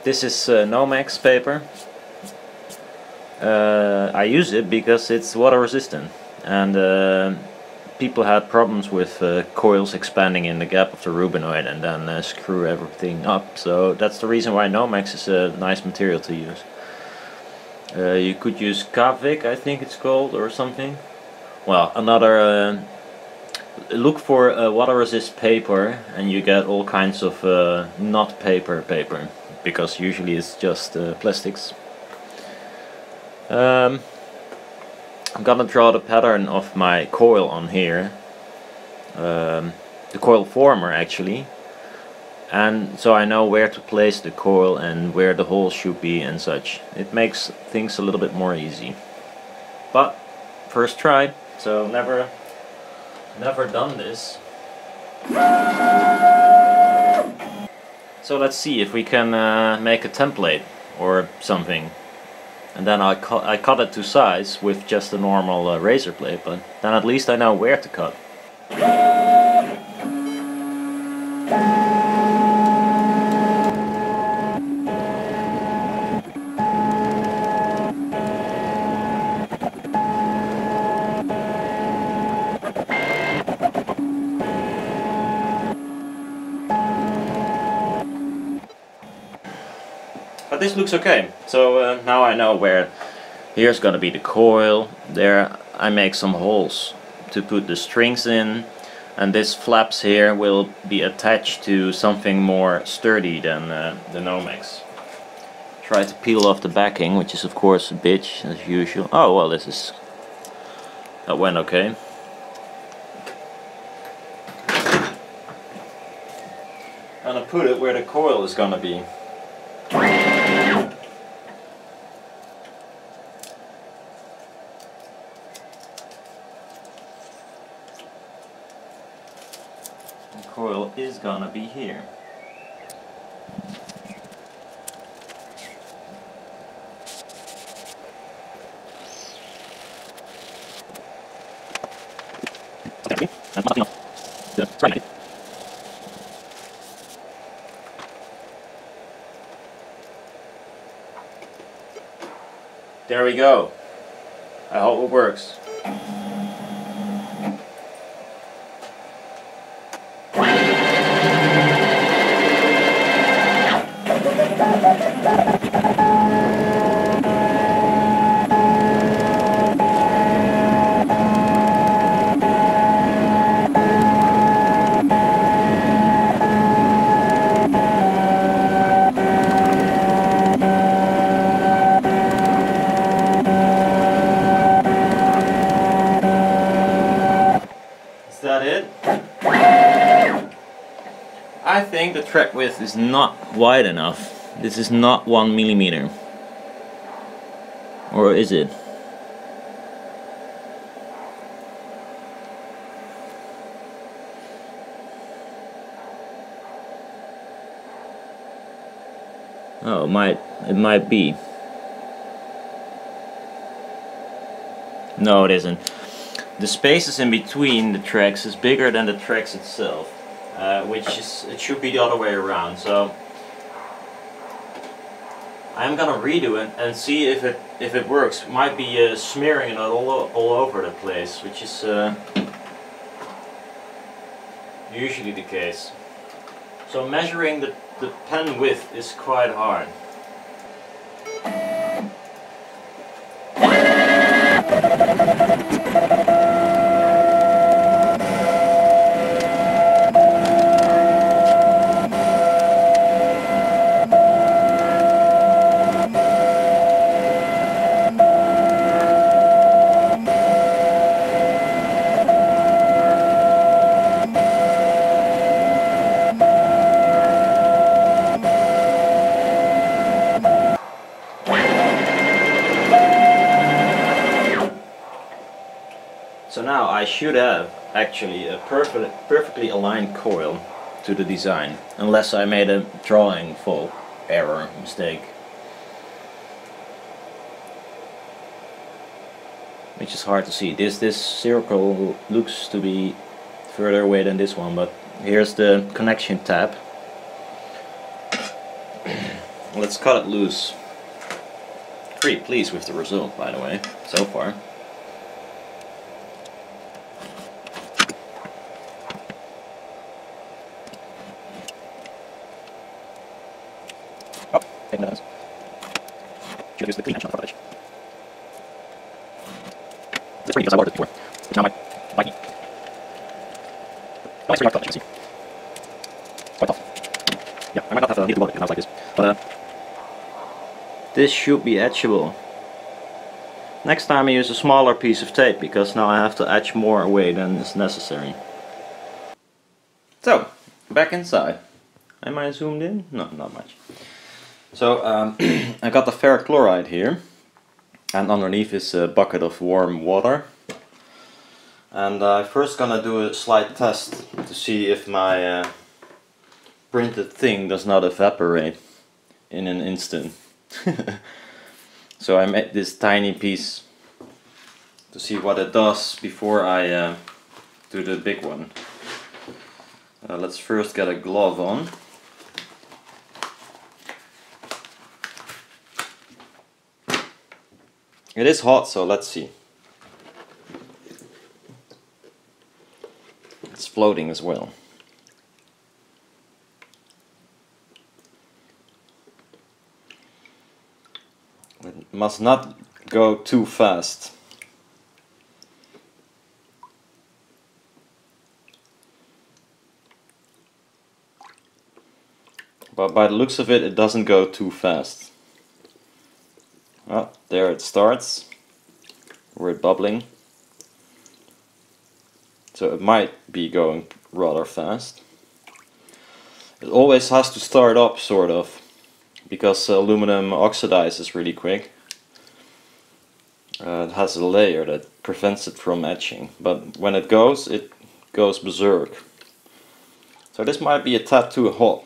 This is Nomex paper. I use it because it's water resistant, and people had problems with coils expanding in the gap of the Rubanoide and then screw everything up. So that's the reason why Nomex is a nice material to use. You could use Kavik, I think it's called, or something. Well, another look for water resist paper and you get all kinds of not paper, because usually it's just plastics. I'm gonna draw the pattern of my coil on here, the coil former actually, and so I know where to place the coil and where the hole should be and such. It makes things a little bit more easy. But first try, so never done this. So let's see if we can make a template or something. And then I cut it to size with just a normal razor blade, but then at least I know where to cut. But this looks okay, so now I know where. Here's gonna be the coil. There I make some holes to put the strings in, and this flaps here will be attached to something more sturdy than the Nomex. Try to peel off the backing, which is of course a bitch as usual. Oh well, that went okay. I'm gonna put it where the coil is gonna be. The coil is gonna be here. There we go. I hope it works. I think the track width is not wide enough. This is not 1 millimeter. Or is it? Oh, it might be. No, it isn't. The spaces in between the tracks is bigger than the tracks itself, it should be the other way around. So I'm gonna redo it and see if it works. Might be smearing it all over the place, which is usually the case. So measuring the pen width is quite hard. So now I should have actually a perfectly aligned coil to the design, unless I made a drawing fault, error, mistake. Which is hard to see. This circle looks to be further away than this one, but here's the connection tab. let's cut it loose. Pretty pleased with the result, by the way, so far. Oh, take that out. Should use the clean edge, not the front edge. It's pretty because I watered it before. It's now my bite me. Oh, it's pretty hard cut, as you can see. It's quite tough. Yeah, I might not have to need to water it because it's like this. But this should be etchable. Next time I use a smaller piece of tape because now I have to etch more away than is necessary. So, back inside. Am I zoomed in? No, not much. So, I got the ferric chloride here, and underneath is a bucket of warm water. And I'm first gonna do a slight test to see if my printed thing does not evaporate in an instant. So I made this tiny piece to see what it does before I do the big one. Let's first get a glove on. It is hot, so let's see. It's floating as well. It must not go too fast. But by the looks of it, it doesn't go too fast. Well, there it starts. We're bubbling. So it might be going rather fast. It always has to start up, sort of, because aluminum oxidizes really quick. It has a layer that prevents it from etching, but when it goes berserk. So this might be a tad too hot.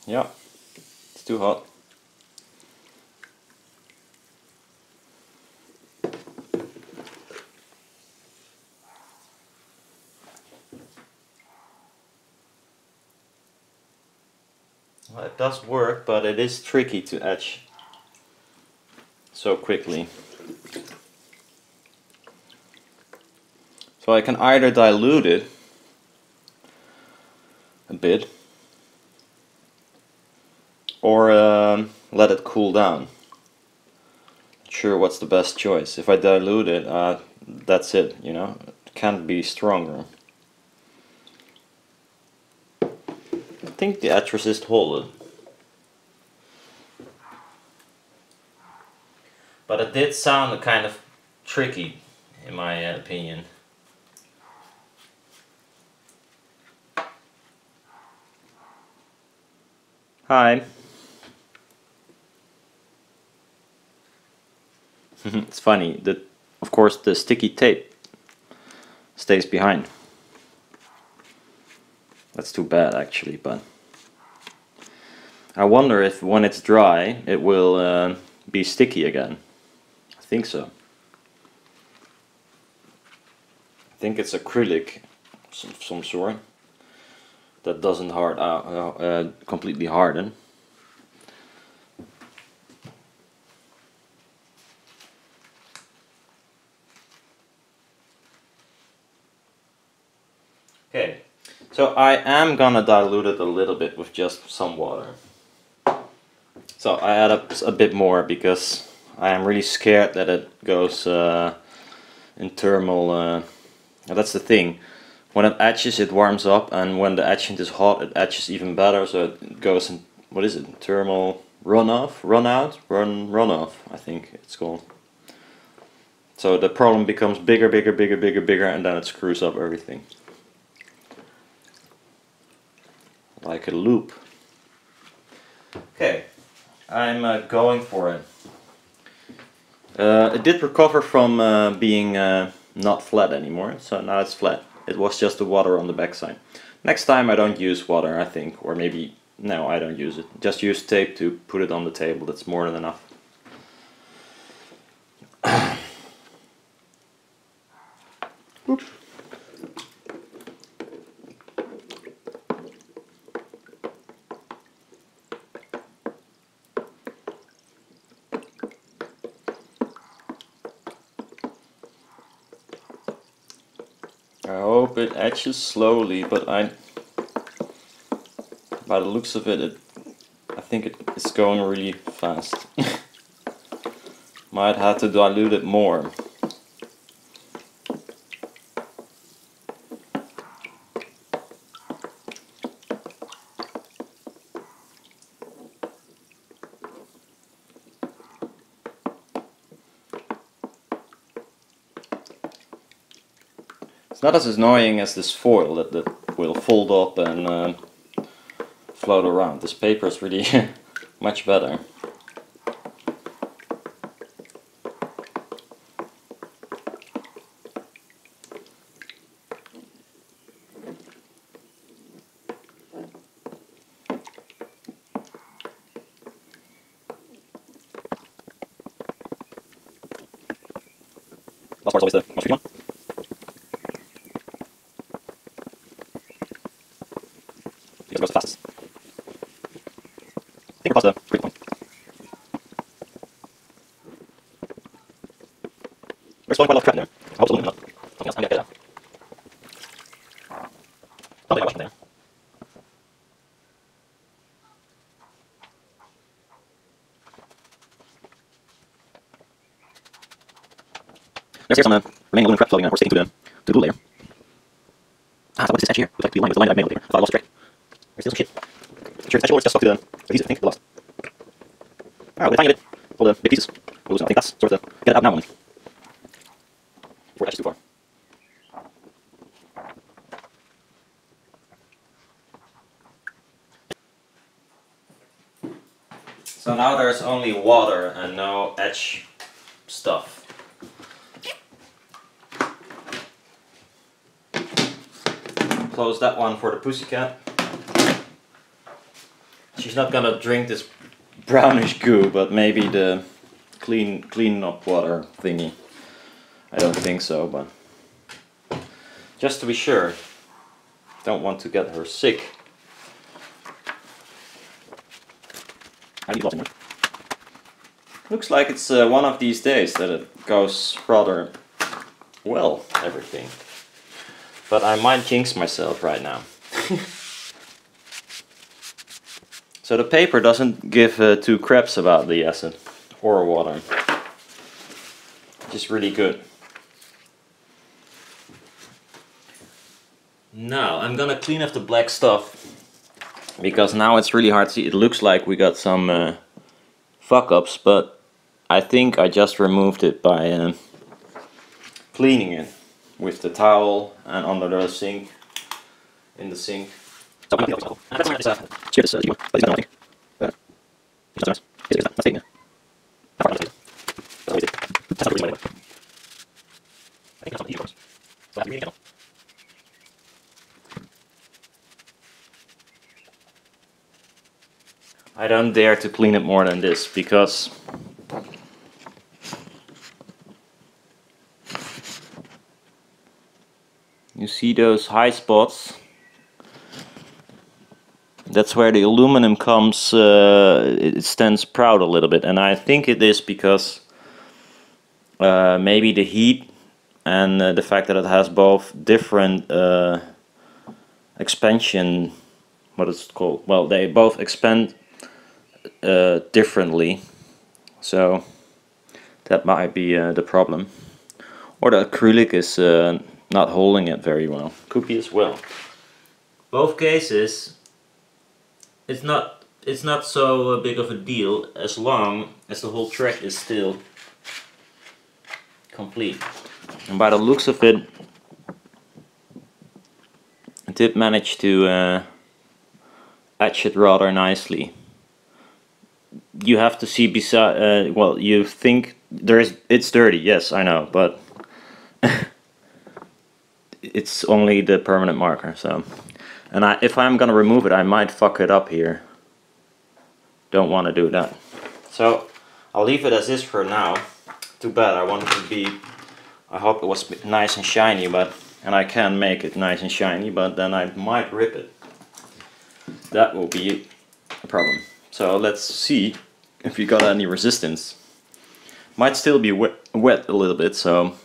Yeah, it's too hot. Well, it does work, but it is tricky to etch so quickly. So I can either dilute it a bit or let it cool down. Not sure what's the best choice. If I dilute it, that's it, you know, it can't be stronger. I think the etch resist hold it. But it did sound kind of tricky, in my opinion. Hi. It's funny that, of course, the sticky tape stays behind. That's too bad, actually, but I wonder if when it's dry it will be sticky again. I think so. I think it's acrylic of some sort that doesn't completely harden. Okay, so I am gonna dilute it a little bit with just some water. So I add up a bit more because I am really scared that it goes in thermal. That's the thing. When it etches, it warms up, and when the etchant is hot, it etches even better. So it goes in, what is it? Thermal runoff, runoff. I think it's called. So the problem becomes bigger, and then it screws up everything. Like a loop. Okay, I'm going for it. It did recover from being not flat anymore, so now it's flat. It was just the water on the backside. Next time I don't use water, I think, or maybe, no, I don't use it. Just use tape to put it on the table, that's more than enough. Oops. hope it etches slowly, but by the looks of it, I think it's going really fast. Might have to dilute it more. It's not as annoying as this foil that will fold up and float around. This paper is really much better. Last part's always the most tricky one. Because it goes the fastest. I think we're past the critical point. We're exploring quite a lot of crap in there. I hope it's aluminum, not something else. I'm gonna get it out. Probably not there. There's here some remaining aluminum crap floating or sticking to the glue layer. Ah, so what is this edge here? Looks like to be aligned with the line that I made over here. I thought I lost a thread. There's still some shit. Sure, it's edge or it's just stuck to the adhesive. I think it lost. Alright, with a tiny bit, all the big pieces. We'll lose it. I think that's sort of the get it out now one. Before it edges too far. So now there's only water and no edge stuff. Close that one for the pussycat. She's not gonna drink this brownish goo, but maybe the clean up water thingy. I don't think so, but just to be sure. Don't want to get her sick. I need lots more. Looks like it's one of these days that it goes rather well, everything. But I might jinx myself right now. So the paper doesn't give two craps about the acid or water. Which is really good. Now I'm gonna clean up the black stuff. Because now it's really hard to see. It looks like we got some fuck-ups, but I think I just removed it by cleaning it with the towel and under the sink, in the sink. So I'm going to share this you but he's not nothing. He's not that's taking it. How far that's what we did. That's not the reason why I think that's something easy for us. So I have to read it again. I don't dare to clean it more than this because you see those high spots? That's where the aluminum comes, it stands proud a little bit, and I think it is because maybe the heat and the fact that it has both different expansion, what is it called? Well, they both expand differently, so that might be the problem. Or the acrylic is not holding it very well. Could be as well. Both cases, it's not so big of a deal as long as the whole track is still complete. And by the looks of it, I did manage to etch it rather nicely. You have to see beside. Well, you think it's dirty. Yes, I know, but it's only the permanent marker. So, and if I'm gonna remove it, I might fuck it up here. Don't want to do that. So I'll leave it as is for now. Too bad. I wanted to be. I hope it was nice and shiny, and I can make it nice and shiny, but then I might rip it. That will be a problem. So let's see if we got any resistance. Might still be wet a little bit, so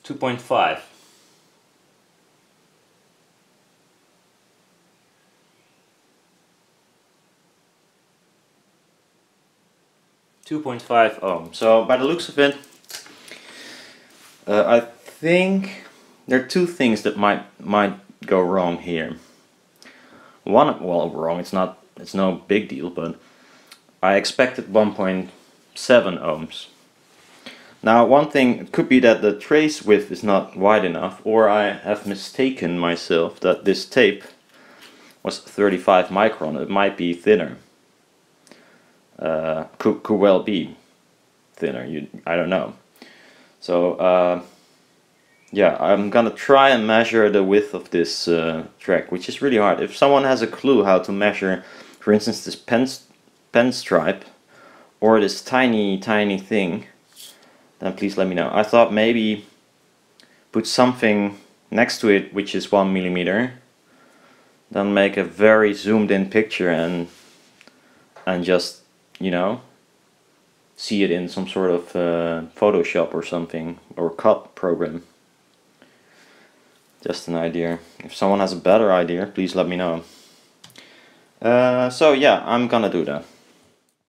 2.5. Ohm. So by the looks of it, I think there are two things that might go wrong here. One, well, wrong. It's no big deal, but I expected 1.7 ohms. Now, one thing, it could be that the trace width is not wide enough, or I have mistaken myself that this tape was 35 micron. It might be thinner. Could well be thinner. I don't know. So yeah, I'm gonna try and measure the width of this track, which is really hard. If someone has a clue how to measure, for instance, this pen stripe or this tiny thing, then please let me know. I thought maybe put something next to it which is 1 millimeter, then make a very zoomed in picture and just, you know, see it in some sort of Photoshop or something, or cut program. Just an idea. If someone has a better idea, please let me know. So yeah, I'm gonna do that.